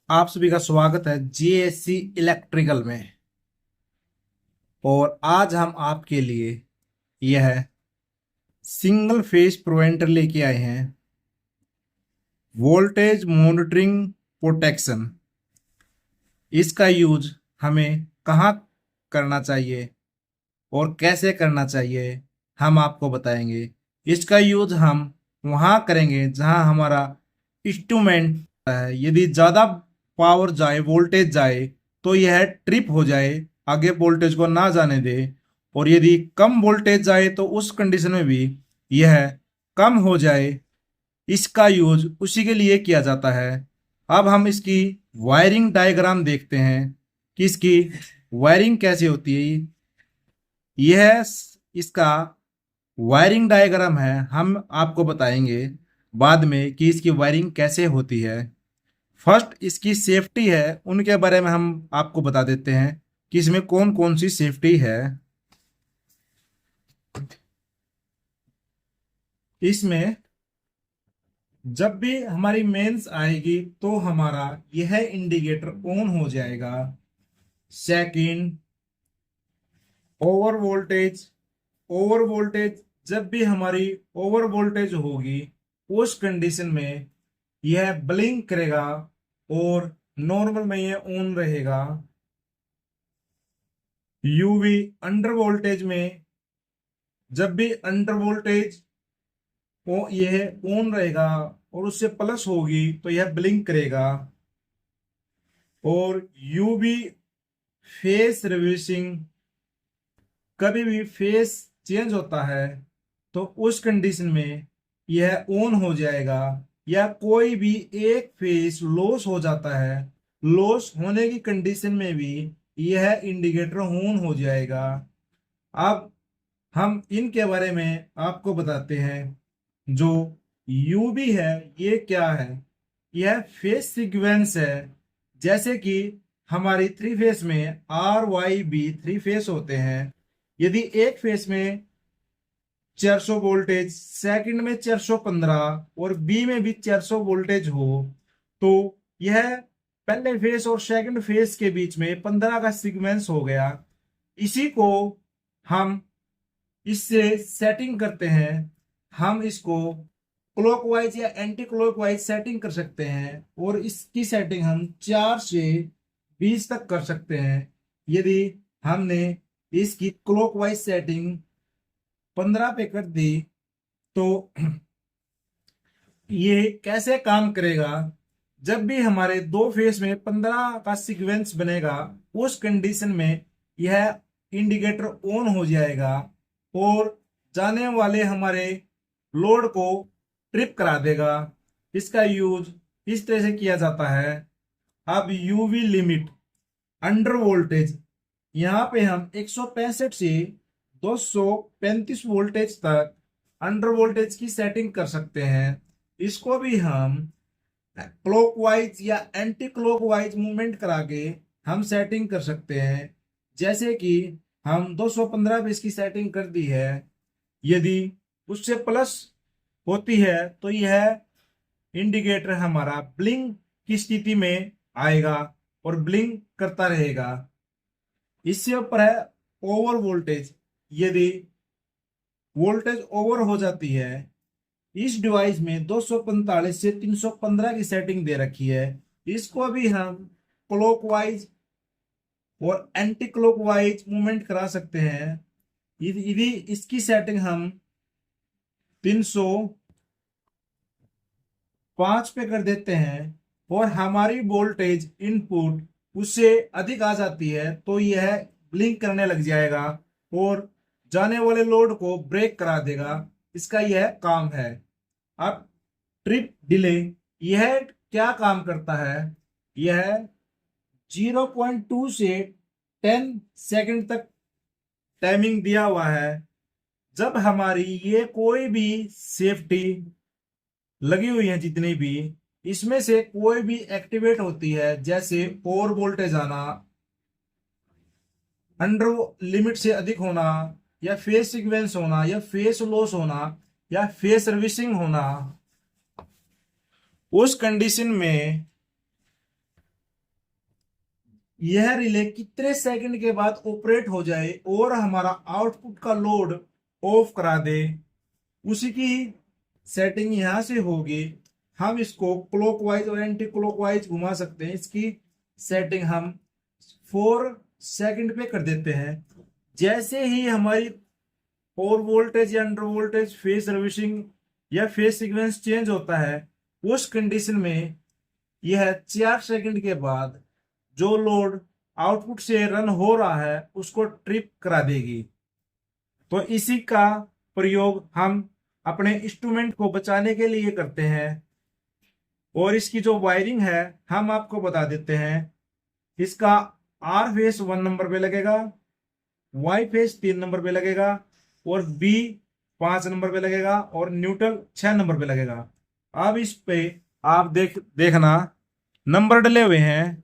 आप सभी का स्वागत है जीएससी इलेक्ट्रिकल में। और आज हम आपके लिए यह सिंगल फेज प्रिवेंटर लेके आए हैं, वोल्टेज मॉनिटरिंग प्रोटेक्शन। इसका यूज हमें कहाँ करना चाहिए और कैसे करना चाहिए हम आपको बताएंगे। इसका यूज हम वहाँ करेंगे जहाँ हमारा इंस्ट्रूमेंट है। यदि ज़्यादा पावर जाए, वोल्टेज जाए, तो यह ट्रिप हो जाए, आगे वोल्टेज को ना जाने दे। और यदि कम वोल्टेज जाए तो उस कंडीशन में भी यह कम हो जाए। इसका यूज उसी के लिए किया जाता है। अब हम इसकी वायरिंग डायग्राम देखते हैं कि इसकी वायरिंग कैसे होती है। यह इसका वायरिंग डायग्राम है। हम आपको बताएंगे बाद में कि इसकी वायरिंग कैसे होती है। फर्स्ट इसकी सेफ्टी है, उनके बारे में हम आपको बता देते हैं कि इसमें कौन कौन सी सेफ्टी है। इसमें जब भी हमारी मेंस आएगी तो हमारा यह इंडिकेटर ऑन हो जाएगा। Second, over voltage. Over voltage, जब भी हमारी ओवर वोल्टेज होगी उस कंडीशन में यह ब्लिंक करेगा और नॉर्मल में यह ऑन रहेगा। यूवी, अंडर वोल्टेज में जब भी अंडर वोल्टेज यह ऑन रहेगा और उससे प्लस होगी तो यह ब्लिंक करेगा। और यूवी फेस रिवर्सिंग, कभी भी फेस चेंज होता है तो उस कंडीशन में यह ऑन हो जाएगा। या कोई भी एक फेस लॉस हो जाता है, लॉस होने की कंडीशन में भी यह इंडिकेटर ऑन हो जाएगा। अब हम इनके बारे में आपको बताते हैं। जो यूबी है ये क्या है? यह फेस सीक्वेंस है। जैसे कि हमारी थ्री फेस में R Y B three phase होते हैं। यदि एक फेस में 400 वोल्टेज, सेकंड में 415 और बी में भी 400 वोल्टेज हो तो यह पहले फेस और सेकंड फेस के बीच में 15 का सीक्वेंस हो गया। इसी को हम इससे सेटिंग करते हैं। हम इसको क्लॉकवाइज या एंटी क्लॉकवाइज सेटिंग कर सकते हैं और इसकी सेटिंग हम 4 से 20 तक कर सकते हैं। यदि हमने इसकी क्लॉकवाइज सेटिंग 15 पे कर दी तो ये कैसे काम करेगा? जब भी हमारे दो फेस में 15 का सीक्वेंस बनेगा उस कंडीशन में यह इंडिकेटर ऑन हो जाएगा और जाने वाले हमारे लोड को ट्रिप करा देगा। इसका यूज इस तरह से किया जाता है। अब यूवी लिमिट, अंडर वोल्टेज, यहाँ पे हम 165 से 235 वोल्टेज तक अंडर वोल्टेज की सेटिंग कर सकते हैं। इसको भी हम क्लॉकवाइज या एंटी क्लॉकवाइज मूवमेंट करा के हम सेटिंग कर सकते हैं। जैसे कि हम 215 पे इसकी सेटिंग कर दी है। यदि उससे प्लस होती है तो यह इंडिकेटर हमारा ब्लिंक की स्थिति में आएगा और ब्लिंक करता रहेगा। इससे ऊपर है ओवर वोल्टेज। यदि वोल्टेज ओवर हो जाती है, इस डिवाइस में 245 से 315 की सेटिंग दे रखी है। इसको भी हम क्लॉकवाइज और एंटी क्लॉकवाइज मूवमेंट करा सकते हैं। यदि इसकी सेटिंग हम 305 पे कर देते हैं और हमारी वोल्टेज इनपुट उससे अधिक आ जाती है तो यह ब्लिंक करने लग जाएगा और जाने वाले लोड को ब्रेक करा देगा। इसका यह काम है। अब ट्रिप डिले, यह क्या काम करता है? यह 0.2 से 10 सेकंड तक टाइमिंग दिया हुआ है। जब हमारी ये कोई भी सेफ्टी लगी हुई है, जितनी भी इसमें से कोई भी एक्टिवेट होती है, जैसे ओवर वोल्टेज आना, अंडर लिमिट से अधिक होना या फेज सीक्वेंस होना या फेज लॉस होना या फेज सर्विसिंग होना, उस कंडीशन में यह रिले कितने सेकंड के बाद ऑपरेट हो जाए और हमारा आउटपुट का लोड ऑफ करा दे, उसी की सेटिंग यहां से होगी। हम इसको क्लॉकवाइज और एंटी क्लॉकवाइज घुमा सकते हैं। इसकी सेटिंग हम 4 सेकंड पे कर देते हैं। जैसे ही हमारी ओवर वोल्टेज या अंडर वोल्टेज फेज सर्विसिंग या फेज सीक्वेंस चेंज होता है, उस कंडीशन में यह 4 सेकंड के बाद जो लोड आउटपुट से रन हो रहा है उसको ट्रिप करा देगी। तो इसी का प्रयोग हम अपने इंस्ट्रूमेंट को बचाने के लिए करते हैं। और इसकी जो वायरिंग है हम आपको बता देते हैं। इसका आर फेस 1 नंबर पे लगेगा, वाई फेस 3 नंबर पे लगेगा और बी 5 नंबर पे लगेगा और न्यूट्रल 6 नंबर पे लगेगा। अब इस पे आप देखना नंबर डले हुए हैं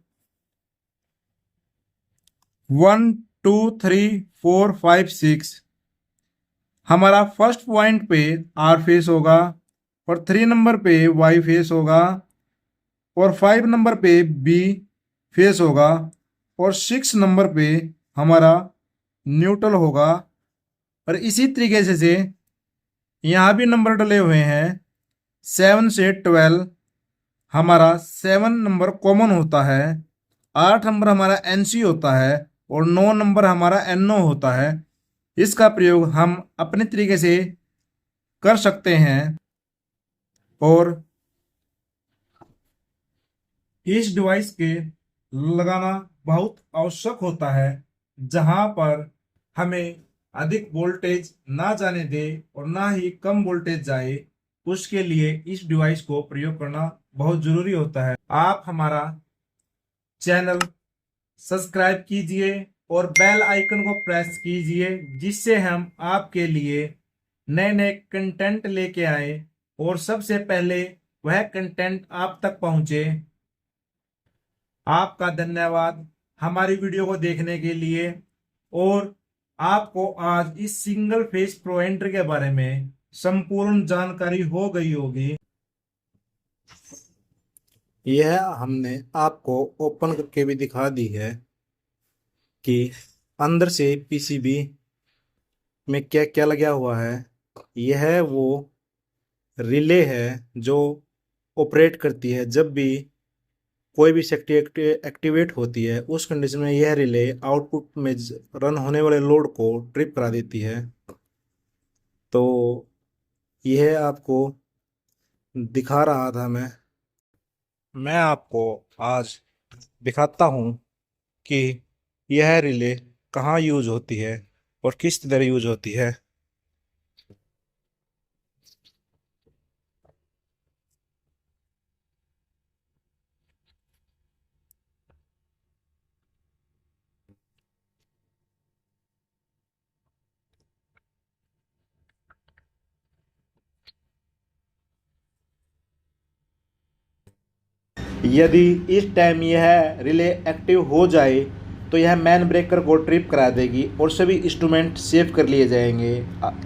1 2 3 4 5 6। हमारा फर्स्ट पॉइंट पे आर फेस होगा और 3 नंबर पे वाई फेस होगा और 5 नंबर पे बी फेस होगा और 6 नंबर पे हमारा न्यूट्रल होगा। और इसी तरीके से यहाँ भी नंबर डले हुए हैं 7 से 12। हमारा 7 नंबर कॉमन होता है, 8 नंबर हमारा एनसी होता है और 9 नंबर हमारा एनओ होता है। इसका प्रयोग हम अपने तरीके से कर सकते हैं। और इस डिवाइस के लगाना बहुत आवश्यक होता है जहां पर हमें अधिक वोल्टेज ना जाने दे और ना ही कम वोल्टेज जाए, उसके लिए इस डिवाइस को प्रयोग करना बहुत जरूरी होता है। आप हमारा चैनल सब्सक्राइब कीजिए और बेल आइकन को प्रेस कीजिए, जिससे हम आपके लिए नए नए कंटेंट लेके आए और सबसे पहले वह कंटेंट आप तक पहुंचे। आपका धन्यवाद हमारी वीडियो को देखने के लिए। और आपको आज इस सिंगल फेज प्रो एंटर के बारे में संपूर्ण जानकारी हो गई होगी। यह हमने आपको ओपन करके भी दिखा दी है कि अंदर से पीसीबी में क्या क्या लगा हुआ है। यह वो रिले है जो ऑपरेट करती है जब भी कोई भी सेक्टर एक्टिवेट होती है, उस कंडीशन में यह रिले आउटपुट में रन होने वाले लोड को ट्रिप करा देती है। तो यह आपको दिखा रहा था मैं आपको आज दिखाता हूँ कि यह रिले कहाँ यूज होती है और किस तरह यूज होती है। यदि इस टाइम यह रिले एक्टिव हो जाए तो यह मैन ब्रेकर को ट्रिप करा देगी और सभी इंस्ट्रूमेंट सेव कर लिए जाएंगे।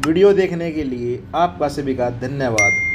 वीडियो देखने के लिए आपका सभी का धन्यवाद।